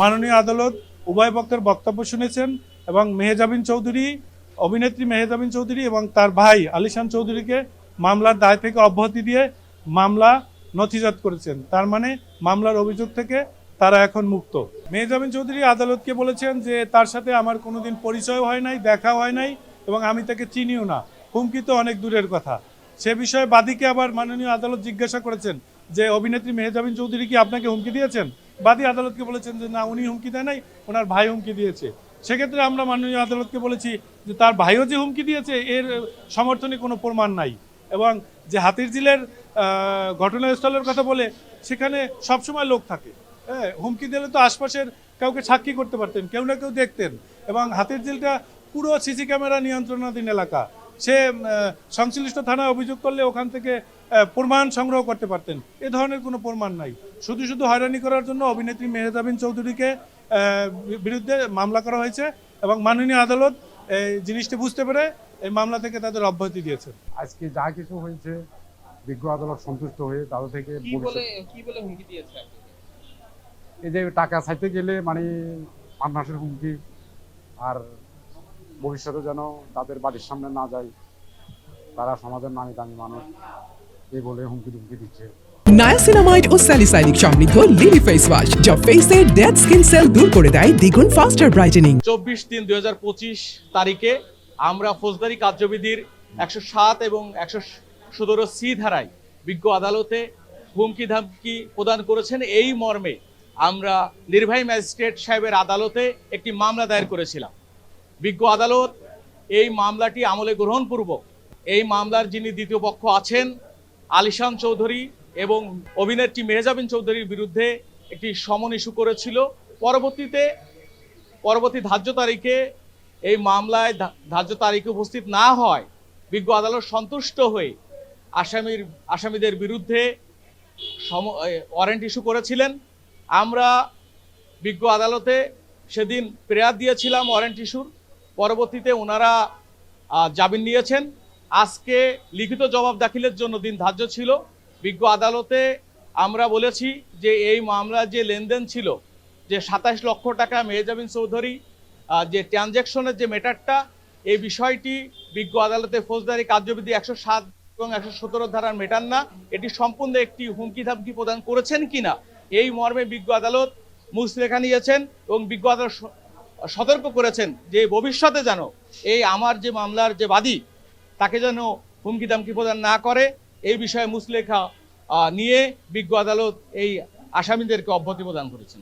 মাননীয় আদালত উভয় পক্ষের বক্তব্য শুনেছেন এবং মেহজাবিন চৌধুরী, অভিনেত্রী মেহজাবিন চৌধুরী এবং তার ভাই আলিশান চৌধুরীকে মামলার দায় থেকে অব্যাহতি দিয়ে মামলা নথিজাত করেছেন। তার মানে মামলার অভিযোগ থেকে তারা এখন মুক্ত। মেহজাবিন চৌধুরী আদালতকে বলেছেন যে তার সাথে আমার কোনোদিন পরিচয় হয় নাই, দেখা হয় নাই এবং আমি তাকে চিনিও না, হুমকি তো অনেক দূরের কথা। সে বিষয়ে বাদীকে আবার মাননীয় আদালত জিজ্ঞাসা করেছেন যে অভিনেত্রী মেহজাবিন চৌধুরী কি আপনাকে হুমকি দিয়েছেন? বাদী আদালতকে বলেছেন যে না, উনি হুমকি দেয় নাই, ওনার ভাই হুমকি দিয়েছে। সেক্ষেত্রে আমরা মাননীয় আদালতকে বলেছি যে তার ভাইও যে হুমকি দিয়েছে এর সমর্থনে কোনো প্রমাণ নাই, এবং যে হাতিরঝিলের ঘটনাস্থলের কথা বলে সেখানে সবসময় লোক থাকে। হ্যাঁ, হুমকি দিলে তো আশপাশের কাউকে সাক্ষী করতে পারতেন, কেউ না কেউ দেখতেন। এবং হাতিরঝিলটা পুরো সিসি ক্যামেরা নিয়ন্ত্রণাধীন এলাকা, সে সংশ্লিষ্ট থানায় অভিযোগ করলে ওখান থেকে প্রমাণ সংগ্রহ করতে পারতেন। এ ধরনের কোনো প্রমাণ নাই। শুধু শুধু হয়রানি করার জন্য অভিনেত্রী মেহজাবিন চৌধুরীকে বিরুদ্ধে মামলা করা হয়েছে এবং মাননীয় আদালত এই জিনিসটি বুঝতে পেরে এই মামলা থেকে তাদের অব্যাহতি দিয়েছে। আজকে যা কিছু হয়েছে বিজ্ঞ আদালত সন্তুষ্ট হয়ে তাদের থেকে কি বলে হুমকি দিয়েছে? এই যে টাকা চাইতে গেলে মানে মানহাসের হুমকি, আর ভবিষ্যতে যেন তাদের বাড়ির সামনে না যায়, তারা সমাজের নামি দামি মানুষ এই বলে হুমকি ধুমকি দিচ্ছে। নায়াসিনামাইড ও স্যালিসাইলিক সমৃদ্ধ লিলি ফেস ওয়াশ যা ফেসের ডেড স্কিন সেল দূর করে দেয় দ্বিগুণ ফাস্টার ব্রাইটেনিং। 24/3/2025 তারিখে আমরা ফৌজদারি কার্যবিধির 107 এবং 117C ধারায় বিজ্ঞ আদালতে হুমকি ধামকি প্রদান করেছেন। এই মর্মে আমরা নির্বাহী ম্যাজিস্ট্রেট সাহেবের আদালতে একটি মামলা দায়ের করেছিলাম। বিজ্ঞ আদালত এই মামলাটি আমলে গ্রহণপূর্বক এই মামলার যিনি দ্বিতীয় পক্ষ আছেন আলিশান চৌধুরী এবং অভিনেত্রী মেহজাবিন চৌধুরীর বিরুদ্ধে একটি সমন ইস্যু করেছিল। পরবর্তী ধার্য তারিখে এই মামলায় ধার্য তারিখে উপস্থিত না হয় বিজ্ঞ আদালত সন্তুষ্ট হয়ে আসামিদের বিরুদ্ধে ওয়ারেন্ট ইস্যু করেছিলেন। আমরা বিজ্ঞ আদালতে সেদিন প্রেয়ার দিয়েছিলাম ওয়ারেন্ট ইস্যুর। পরবর্তীতে ওনারা জামিন নিয়েছেন। আজকে লিখিত জবাব দাখিলের জন্য দিন ধার্য ছিল। বিজ্ঞ আদালতে আমরা বলেছি যে এই মামলার যে লেনদেন ছিল, যে 27 লক্ষ টাকা মেহজাবিন চৌধুরী যে ট্রানজ্যাকশনের যে ম্যাটারটা, এই বিষয়টি বিজ্ঞ আদালতে ফৌজদারি কার্যবিধি 107 এবং 117 ধারার ম্যাটার না, এটি সম্পূর্ণ একটি হুমকি ধামকি প্রদান করেছেন কিনা এই মর্মে বিজ্ঞ আদালত মুচলেখা নিয়েছেন এবং বিজ্ঞ আদালত সতর্ক করেছেন যে ভবিষ্যতে যেন এই আমার যে মামলার যে বাদী তাকে যেন হুমকি দামকি প্রদান না করে। এই বিষয়ে মুচলেখা নিয়ে বিজ্ঞ আদালত এই আসামিদেরকে অব্যাহতি প্রদান করেছেন।